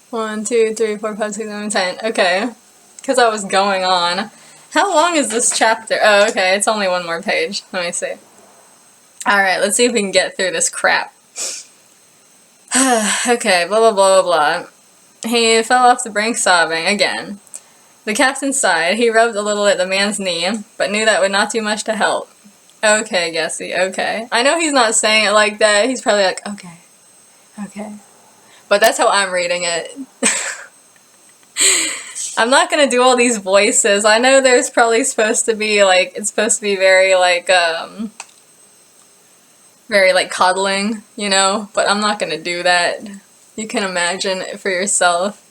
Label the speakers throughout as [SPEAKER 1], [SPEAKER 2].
[SPEAKER 1] 1, 2, 3, 4, 5, 6, 7, 10. Okay. Because I was going on. How long is this chapter? Oh, okay. It's only one more page. Let me see. Alright, let's see if we can get through this crap. Okay, blah, blah, blah, blah, blah. He fell off the brink sobbing again. The captain sighed. He rubbed a little at the man's knee, but knew that would not do much to help. Okay, Gessie, okay. I know he's not saying it like that. He's probably like, okay, okay. But that's how I'm reading it. I'm not gonna do all these voices. I know there's probably supposed to be, like, it's supposed to be very, like, coddling, you know? But I'm not gonna do that. You can imagine it for yourself.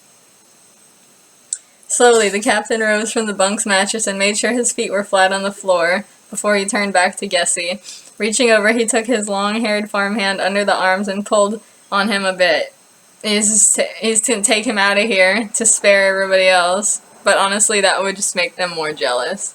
[SPEAKER 1] Slowly, the captain rose from the bunk's mattress and made sure his feet were flat on the floor before he turned back to Gessie. Reaching over, he took his long-haired farmhand under the arms and pulled on him a bit. He's to take him out of here to spare everybody else, but honestly, that would just make them more jealous.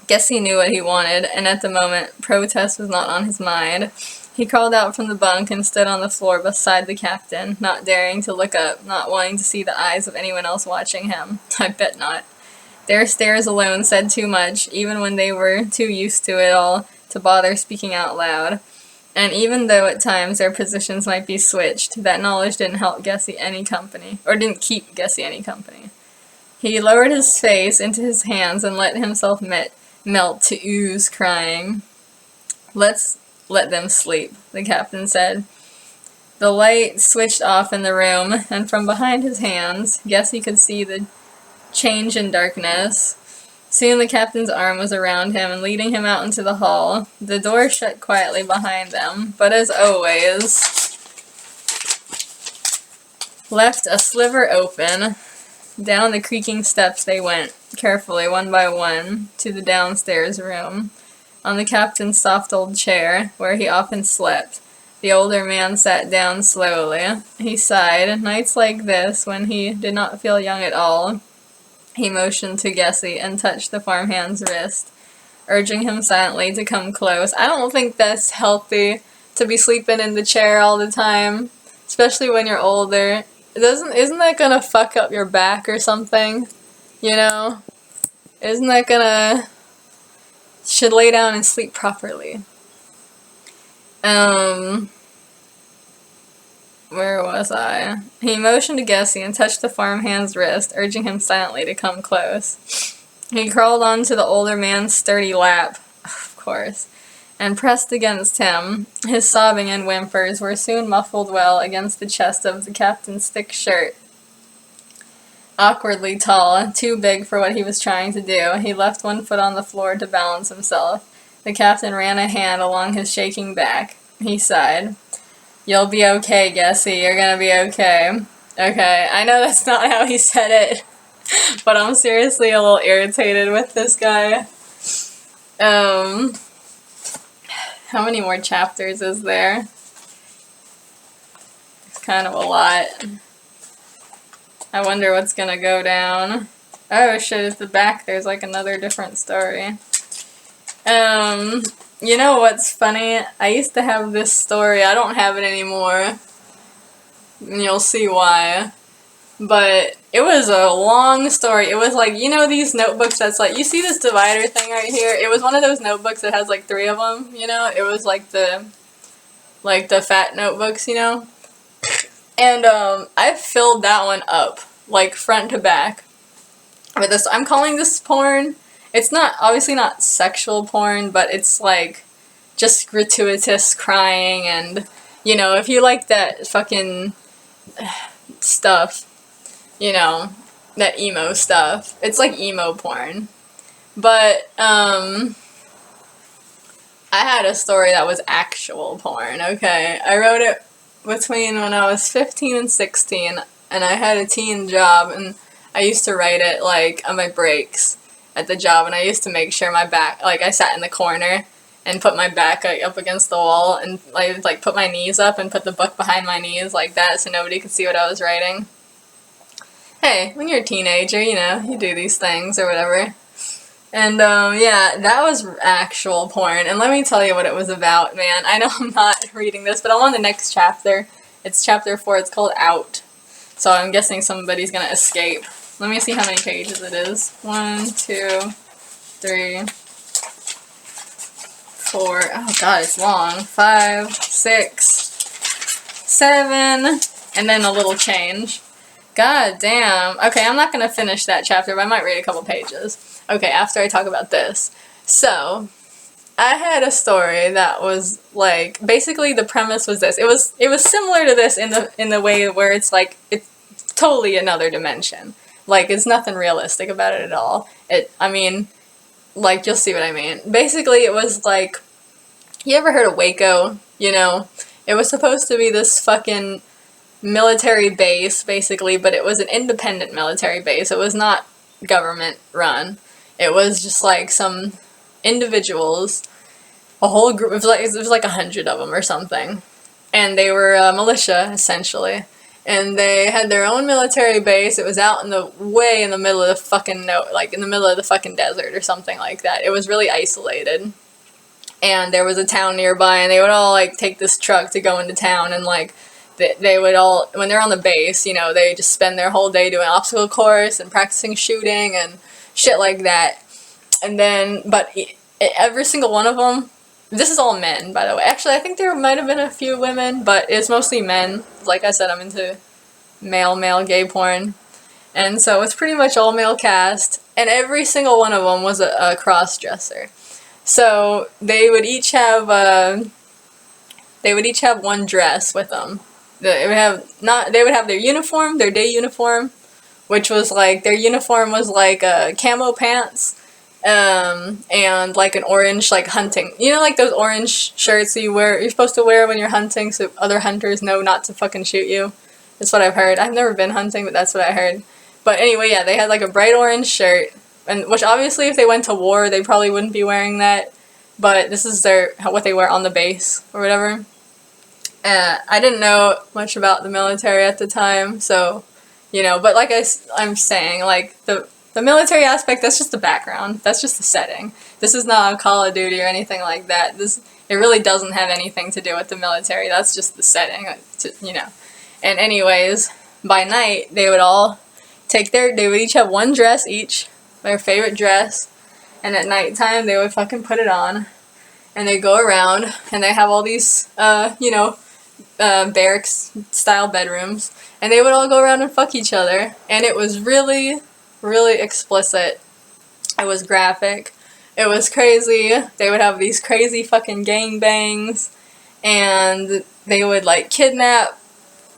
[SPEAKER 1] Gessie knew what he wanted, and at the moment, protest was not on his mind. He crawled out from the bunk and stood on the floor beside the captain, not daring to look up, not wanting to see the eyes of anyone else watching him. I bet not. Their stares alone said too much, even when they were too used to it all to bother speaking out loud. And even though at times their positions might be switched, that knowledge didn't help Gessie any company, or didn't keep Gessie any company. He lowered his face into his hands and let himself melt to ooze, crying. Let's let them sleep, the captain said. The light switched off in the room, and from behind his hands, Gessie could see the change in darkness. Soon the captain's arm was around him and leading him out into the hall. The door shut quietly behind them, but as always, left a sliver open. Down the creaking steps they went, carefully, one by one, to the downstairs room. On the captain's soft old chair, where he often slept, the older man sat down slowly. He sighed. Nights like this, when he did not feel young at all, he motioned to Gessie and touched the farmhand's wrist, urging him silently to come close. I don't think that's healthy to be sleeping in the chair all the time, especially when you're older. Isn't that gonna fuck up your back or something? You know? Isn't that gonna... Should lay down and sleep properly. Where was I? He motioned to Gessie and touched the farmhand's wrist, urging him silently to come close. He crawled onto the older man's sturdy lap, of course, and pressed against him. His sobbing and whimpers were soon muffled well against the chest of the captain's thick shirt. Awkwardly tall, too big for what he was trying to do, he left one foot on the floor to balance himself. The captain ran a hand along his shaking back. He sighed. You'll be okay, Gessie. You're gonna be okay. Okay, I know that's not how he said it, but I'm seriously a little irritated with this guy. How many more chapters is there? It's kind of a lot. I wonder what's gonna go down. Oh shit, at the back there's like another different story. You know what's funny? I used to have this story. I don't have it anymore. And you'll see why. But it was a long story. It was like, you know these notebooks that's like, you see this divider thing right here? It was one of those notebooks that has like 3 of them, you know? It was like the fat notebooks, you know? And I filled that one up, like front to back. With this, I'm calling this porn. It's not, obviously not sexual porn, but it's like just gratuitous crying and, you know, if you like that fucking stuff, you know, that emo stuff, it's like emo porn. But, I had a story that was actual porn, okay? I wrote it between when I was 15 and 16, and I had a teen job, and I used to write it, like, on my breaks at the job, and I used to make sure my back, like, I sat in the corner and put my back, like, up against the wall, and I would, like, put my knees up and put the book behind my knees like that so nobody could see what I was writing. Hey, when you're a teenager, you know, you do these things or whatever. And, yeah, that was actual porn, and let me tell you what it was about, man. I know I'm not reading this, but I'm on the next chapter. It's chapter 4, it's called Out. So I'm guessing somebody's gonna escape. Let me see how many pages it is. 1, 2, 3, 4. Oh god, it's long. 5, 6, 7, and then a little change. God damn. Okay, I'm not gonna finish that chapter, but I might read a couple pages. Okay, after I talk about this. So, I had a story that was like, basically the premise was this. It was similar to this in the way where it's like it's totally another dimension. Like, it's nothing realistic about it at all. I mean, like, you'll see what I mean. Basically, it was like, you ever heard of Waco? You know, it was supposed to be this fucking military base, basically, but it was an independent military base. It was not government run. It was just like some individuals, a whole group. It was like 100 of them or something, and they were a militia essentially. And they had their own military base. It was out in the middle of the fucking in the middle of the fucking desert or something like that. It was really isolated. And there was a town nearby, and they would all like take this truck to go into town, and like they would all, when they're on the base, you know, they just spend their whole day doing obstacle course and practicing shooting and shit like that. And then, but every single one of them, this is all men, by the way. Actually, I think there might have been a few women, but it's mostly men. Like I said, I'm into male gay porn. And so it's pretty much all male cast. And every single one of them was a cross-dresser. So they would each have one dress with them. They would have their uniform, their day uniform, which was like, their uniform was like camo pants, and like an orange, like hunting, you know, like those orange shirts you're supposed to wear when you're hunting so other hunters know not to fucking shoot you. That's what I've heard. I've never been hunting, but that's what I heard. But anyway, yeah, they had like a bright orange shirt, and which obviously if they went to war, they probably wouldn't be wearing that, but this is what they wear on the base or whatever. I didn't know much about the military at the time, so, you know, but like I'm saying, like, the military aspect, that's just the background. That's just the setting. This is not a Call of Duty or anything like that. It really doesn't have anything to do with the military. That's just the setting, you know. And anyways, by night, they would each have one dress each, their favorite dress, and at nighttime, they would fucking put it on, and they go around, and they have all these, you know, barracks-style bedrooms, and they would all go around and fuck each other, and it was really, really explicit. It was graphic. It was crazy. They would have these crazy fucking gangbangs, and they would, like,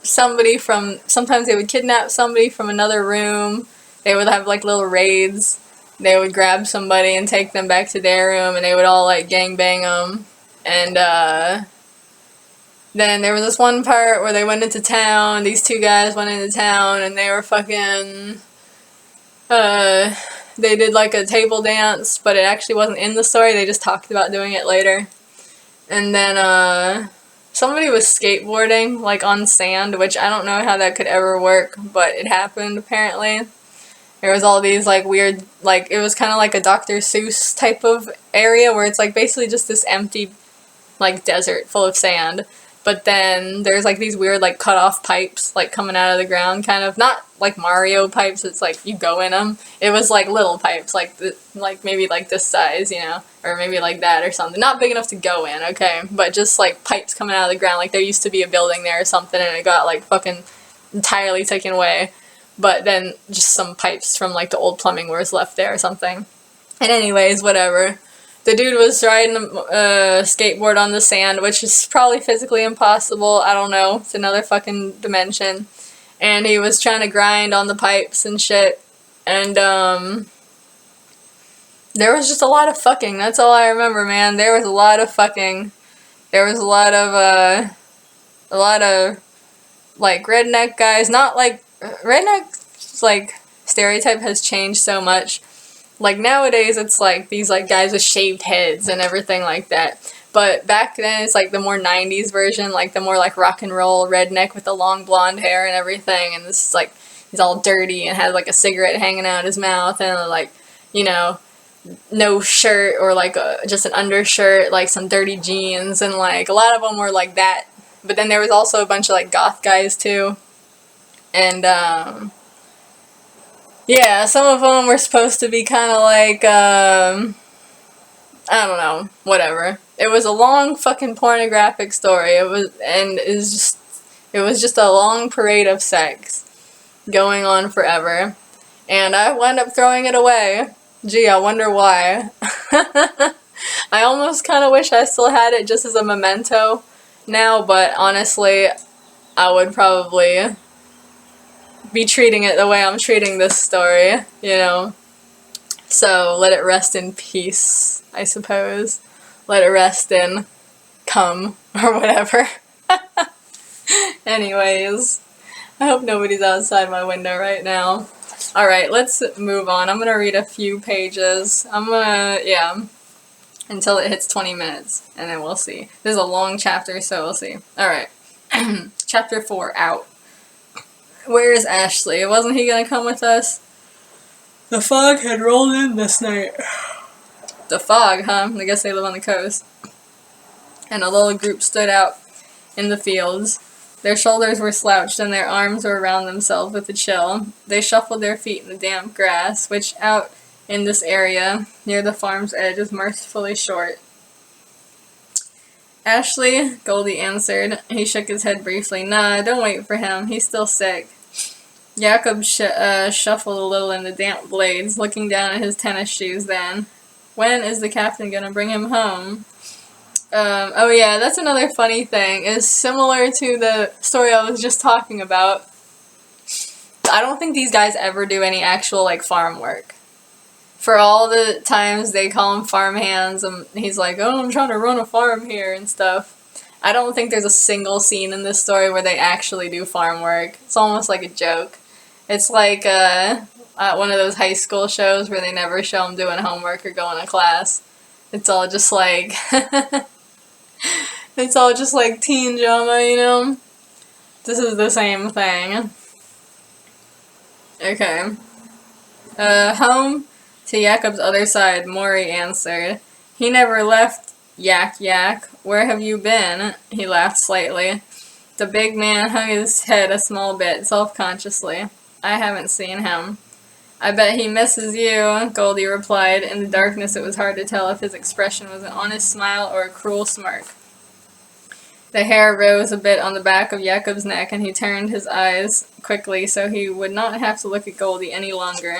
[SPEAKER 1] sometimes they would kidnap somebody from another room. They would have, like, little raids. They would grab somebody and take them back to their room, and they would all, like, gangbang them, and, then there was this one part where they went into town, these two guys went into town, and they were fucking, they did like a table dance, but it actually wasn't in the story, they just talked about doing it later. And then, somebody was skateboarding, like on sand, which I don't know how that could ever work, but it happened apparently. There was all these like weird, like, it was kind of like a Dr. Seuss type of area where it's like basically just this empty, like, desert full of sand. But then there's like these weird like cut off pipes like coming out of the ground, kind of, not like Mario pipes, it's like you go in them. It was like little pipes, like maybe like this size, you know, or maybe like that or something. Not big enough to go in, okay, but just like pipes coming out of the ground, like there used to be a building there or something and it got like fucking entirely taken away. But then just some pipes from like the old plumbing was left there or something. And anyways, whatever. The dude was riding a skateboard on the sand, which is probably physically impossible. I don't know. It's another fucking dimension. And he was trying to grind on the pipes and shit. And, there was just a lot of fucking. That's all I remember, man. There was a lot of fucking. There was a lot of, like, redneck guys. Not, like, redneck, like, stereotype has changed so much. Like, nowadays, it's, like, these, like, guys with shaved heads and everything like that. But back then, it's, like, the more 90s version, like, the more, like, rock and roll redneck with the long blonde hair and everything. And this is, like, he's all dirty and has, like, a cigarette hanging out his mouth and, like, you know, no shirt or, like, just an undershirt, like, some dirty jeans. And, like, a lot of them were like that. But then there was also a bunch of, like, goth guys, too. And, yeah, some of them were supposed to be kind of like, I don't know, whatever. It was a long fucking pornographic story. It was just a long parade of sex going on forever. And I wound up throwing it away. Gee, I wonder why. I almost kind of wish I still had it just as a memento now, but honestly, I would probably be treating it the way I'm treating this story, you know. So let it rest in peace, I suppose. Let it rest in cum or whatever. Anyways, I hope nobody's outside my window right now. Alright, let's move on. I'm gonna read a few pages. Until it hits 20 minutes, and then we'll see. This is a long chapter, so we'll see. Alright. Chapter 4, out. Where is Ashley? Wasn't he gonna come with us? The fog had rolled in this night. The fog, huh? I guess they live on the coast. And a little group stood out in the fields. Their shoulders were slouched and their arms were around themselves with the chill. They shuffled their feet in the damp grass, which out in this area, near the farm's edge, is mercifully short. Ashley, Goldie answered. He shook his head briefly. Nah, don't wait for him. He's still sick. Jakob shuffled a little in the damp blades, looking down at his tennis shoes then. When is the captain gonna bring him home? Oh yeah, that's another funny thing. It's similar to the story I was just talking about. I don't think these guys ever do any actual, like, farm work. For all the times they call him farm hands, and he's like, oh, I'm trying to run a farm here and stuff. I don't think there's a single scene in this story where they actually do farm work. It's almost like a joke. It's like one of those high school shows where they never show them doing homework or going to class. It's all just like... it's all just like teen drama, you know? This is the same thing. Okay. Home to Jakob's other side, Maury answered. He never left, Yak. Where have you been? He laughed slightly. The big man hung his head a small bit, self-consciously. I haven't seen him. I bet he misses you, Goldie replied. In the darkness it was hard to tell if his expression was an honest smile or a cruel smirk. The hair rose a bit on the back of Jakob's neck, and he turned his eyes quickly so he would not have to look at Goldie any longer.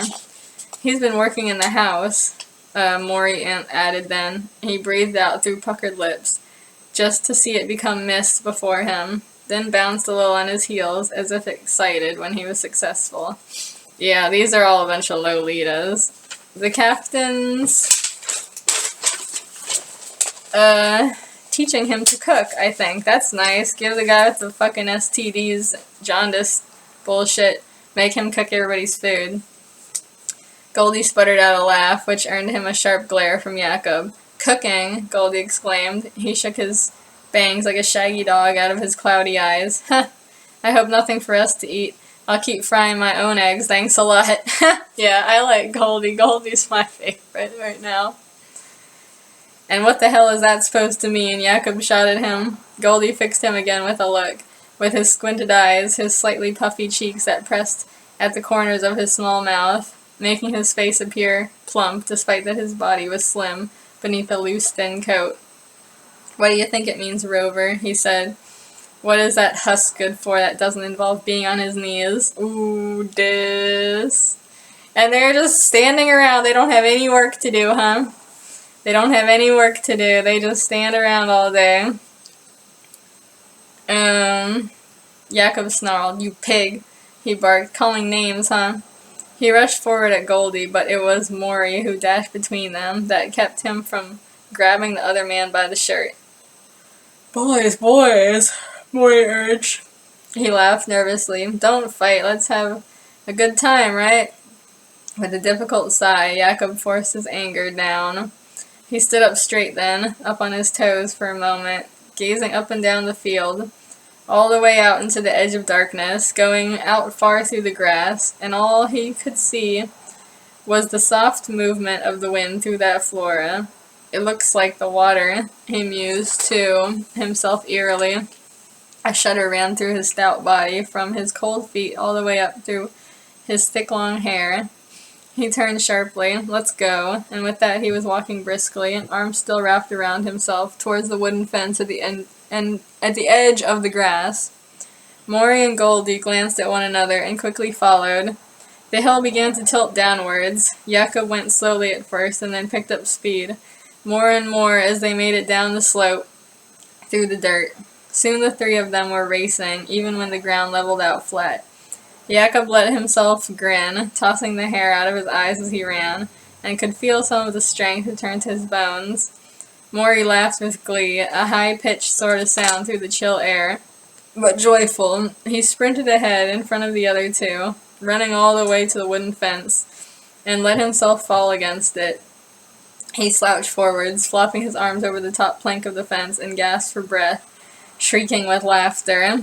[SPEAKER 1] He's been working in the house, Maury added then. He breathed out through puckered lips, just to see it become mist before him, then bounced a little on his heels, as if excited when he was successful. Yeah, these are all a bunch of Lolitas. The captain's teaching him to cook, I think. That's nice. Give the guy with the fucking STDs, jaundice bullshit, make him cook everybody's food. Goldie sputtered out a laugh, which earned him a sharp glare from Jakob. Cooking, Goldie exclaimed. He shook his bangs like a shaggy dog out of his cloudy eyes. Huh, I hope nothing for us to eat. I'll keep frying my own eggs, thanks a lot. Yeah, I like Goldie. Goldie's my favorite right now. And what the hell is that supposed to mean? Jakob shot at him. Goldie fixed him again with a look. With his squinted eyes, his slightly puffy cheeks that pressed at the corners of his small mouth, making his face appear plump despite that his body was slim beneath a loose, thin coat. What do you think it means, Rover? He said. What is that husk good for that doesn't involve being on his knees? Ooh, dis. And they're just standing around. They don't have any work to do, huh? They don't have any work to do. They just stand around all day. Jakob snarled. You pig, he barked, calling names, huh? He rushed forward at Goldie, but it was Maury who dashed between them that kept him from grabbing the other man by the shirt. Boys, Maury urged. He laughed nervously. Don't fight, let's have a good time, right? With a difficult sigh, Jakob forced his anger down. He stood up straight then, up on his toes for a moment, gazing up and down the field, all the way out into the edge of darkness, going out far through the grass, and all he could see was the soft movement of the wind through that flora. It looks like the water, he mused to himself eerily. A shudder ran through his stout body, from his cold feet all the way up through his thick long hair. He turned sharply. "Let's go." And with that he was walking briskly, arms still wrapped around himself, towards the wooden fence at the at the edge of the grass. Maury and Goldie glanced at one another and quickly followed. The hill began to tilt downwards. Jakob went slowly at first and then picked up speed, more and more as they made it down the slope through the dirt. Soon the three of them were racing, even when the ground leveled out flat. Jakob let himself grin, tossing the hair out of his eyes as he ran, and could feel some of the strength return to his bones. Maury laughed with glee, a high-pitched sort of sound through the chill air, but joyful. He sprinted ahead in front of the other two, running all the way to the wooden fence, and let himself fall against it. He slouched forwards, flopping his arms over the top plank of the fence, and gasped for breath, shrieking with laughter.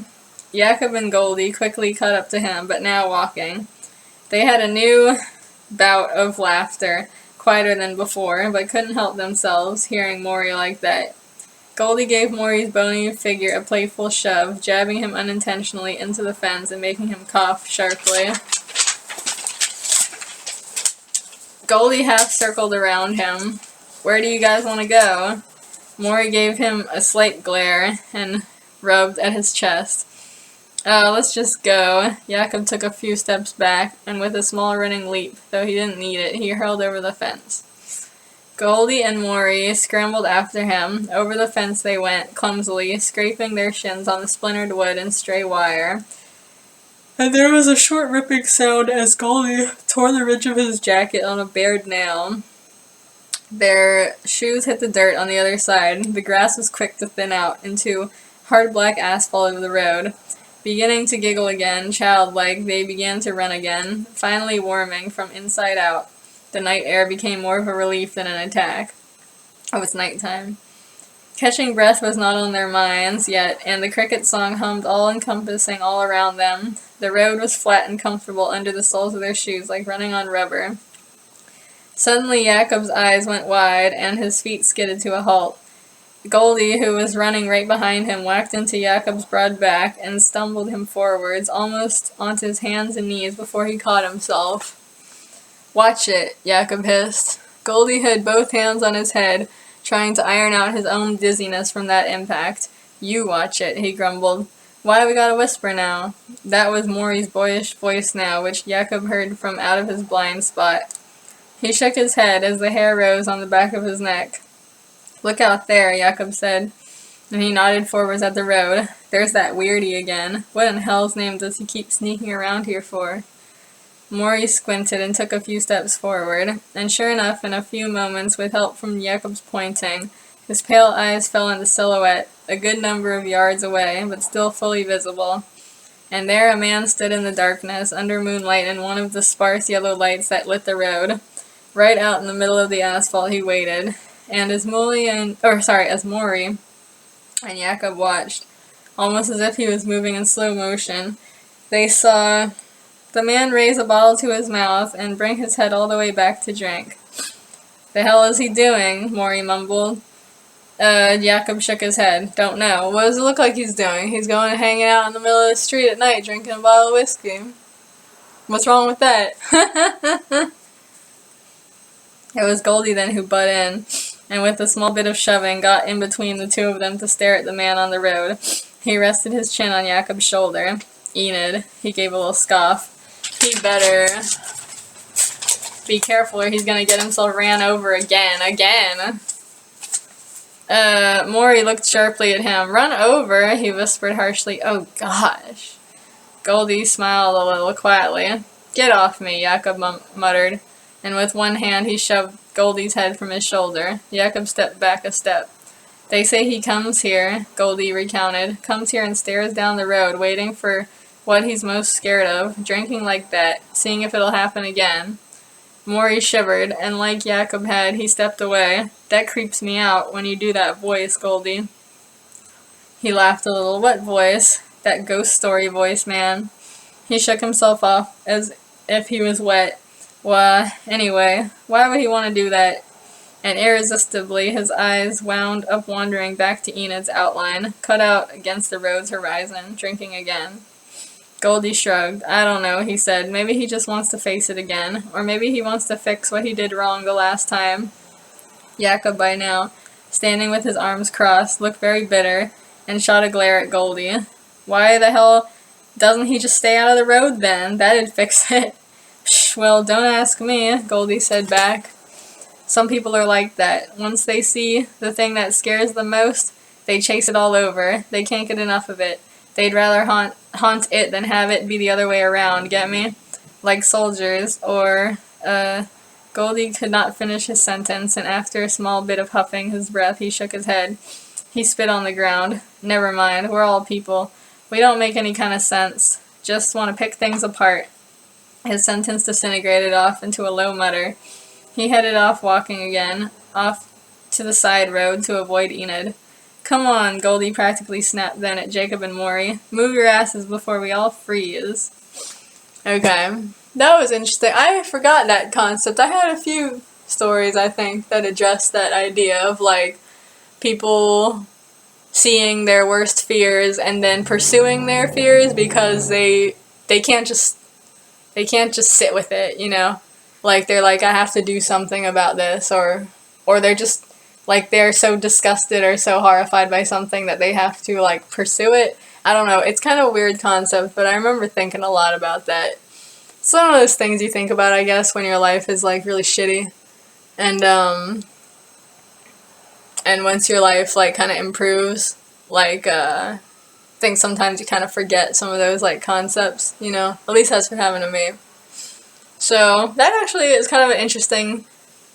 [SPEAKER 1] Jakob and Goldie quickly caught up to him, but now walking. They had a new bout of laughter, quieter than before, but couldn't help themselves, hearing Maury like that. Goldie gave Maury's bony figure a playful shove, jabbing him unintentionally into the fence and making him cough sharply. Goldie half circled around him. "Where do you guys want to go?" Maury gave him a slight glare and rubbed at his chest. "Oh, let's just go." Jakob took a few steps back, and with a small running leap, though he didn't need it, he hurled over the fence. Goldie and Maury scrambled after him. Over the fence they went, clumsily, scraping their shins on the splintered wood and stray wire. And there was a short ripping sound as Goldie tore the ridge of his jacket on a bared nail. Their shoes hit the dirt on the other side. The grass was quick to thin out into hard black asphalt of the road. Beginning to giggle again, childlike, they began to run again, finally warming from inside out. The night air became more of a relief than an attack. Oh, it's nighttime. Catching breath was not on their minds yet, and the cricket song hummed all-encompassing all around them. The road was flat and comfortable under the soles of their shoes, like running on rubber. Suddenly Jakob's eyes went wide, and his feet skidded to a halt. Goldie, who was running right behind him, whacked into Jakob's broad back and stumbled him forwards, almost onto his hands and knees before he caught himself. "Watch it," Jakob hissed. Goldie had both hands on his head, trying to iron out his own dizziness from that impact. "You watch it," he grumbled. "Why we gotta whisper now?" That was Maury's boyish voice now, which Jakob heard from out of his blind spot. He shook his head as the hair rose on the back of his neck. "Look out there," Jakob said, and he nodded forwards at the road. "There's that weirdie again. What in hell's name does he keep sneaking around here for?" Maury squinted and took a few steps forward, and sure enough, in a few moments, with help from Jakob's pointing, his pale eyes fell into silhouette, a good number of yards away, but still fully visible. And there a man stood in the darkness, under moonlight and one of the sparse yellow lights that lit the road. Right out in the middle of the asphalt he waited, and as Maury and Jakob watched, almost as if he was moving in slow motion, they saw the man raise a bottle to his mouth and bring his head all the way back to drink. "The hell is he doing?" Maury mumbled. Jakob shook his head. "Don't know. What does it look like he's doing? He's going and hanging out in the middle of the street at night drinking a bottle of whiskey. What's wrong with that?" It was Goldie then who butt in, and with a small bit of shoving got in between the two of them to stare at the man on the road. He rested his chin on Jakob's shoulder. "Enid," he gave a little scoff. "He better be careful or he's gonna get himself ran over again. Maury looked sharply at him. "Run over?" he whispered harshly. "Oh gosh." Goldie smiled a little quietly. "Get off me," Jakob muttered, and with one hand he shoved Goldie's head from his shoulder. Jakob stepped back a step. "They say he comes here," Goldie recounted. "Comes here and stares down the road, waiting for what he's most scared of, drinking like that, seeing if it'll happen again." Maury shivered, and like Jakob had, he stepped away. "That creeps me out, when you do that voice, Goldie." He laughed a little. "What voice?" "That ghost story voice, man." He shook himself off as if he was wet. "Anyway, why would he want to do that?" and irresistibly his eyes wound up wandering back to Enid's outline, cut out against the road's horizon, drinking again. Goldie shrugged. I don't know, he said. Maybe he just wants to face it again. Or maybe he wants to fix what he did wrong the last time. Jakob, by now, standing with his arms crossed, looked very bitter, and shot a glare at Goldie. Why the hell doesn't he just stay out of the road then? That'd fix it. Psh, well, don't ask me, Goldie said back. Some people are like that. Once they see the thing that scares them most, they chase it all over. They can't get enough of it. They'd rather haunt it than have it be the other way around, get me? Like soldiers, or, Goldie could not finish his sentence, and after a small bit of huffing his breath, he shook his head. He spit on the ground. Never mind, we're all people. We don't make any kind of sense. Just want to pick things apart. His sentence disintegrated off into a low mutter. He headed off walking again, off to the side road to avoid Enid. Come on, Goldie practically snapped then at Jacob and Maury. Move your asses before we all freeze. Okay, that was interesting. I forgot that concept. I had a few stories, I think, that addressed that idea of, like, people seeing their worst fears and then pursuing their fears because they can't just sit with it, you know? Like, they're like, I have to do something about this, or they're just, like, they're so disgusted or so horrified by something that they have to, like, pursue it. I don't know, it's kind of a weird concept, but I remember thinking a lot about that. It's one of those things you think about, I guess, when your life is, like, really shitty. And once your life, like, kind of improves, like, I think sometimes you kind of forget some of those, like, concepts, you know? At least that's what happened to me. So, that actually is kind of an interesting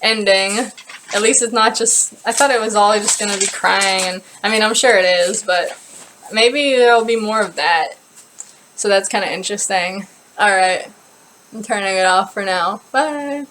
[SPEAKER 1] ending. At least it's not just, I thought it was all just gonna be crying, and, I mean, I'm sure it is, but maybe there'll be more of that. So that's kind of interesting. Alright, I'm turning it off for now. Bye!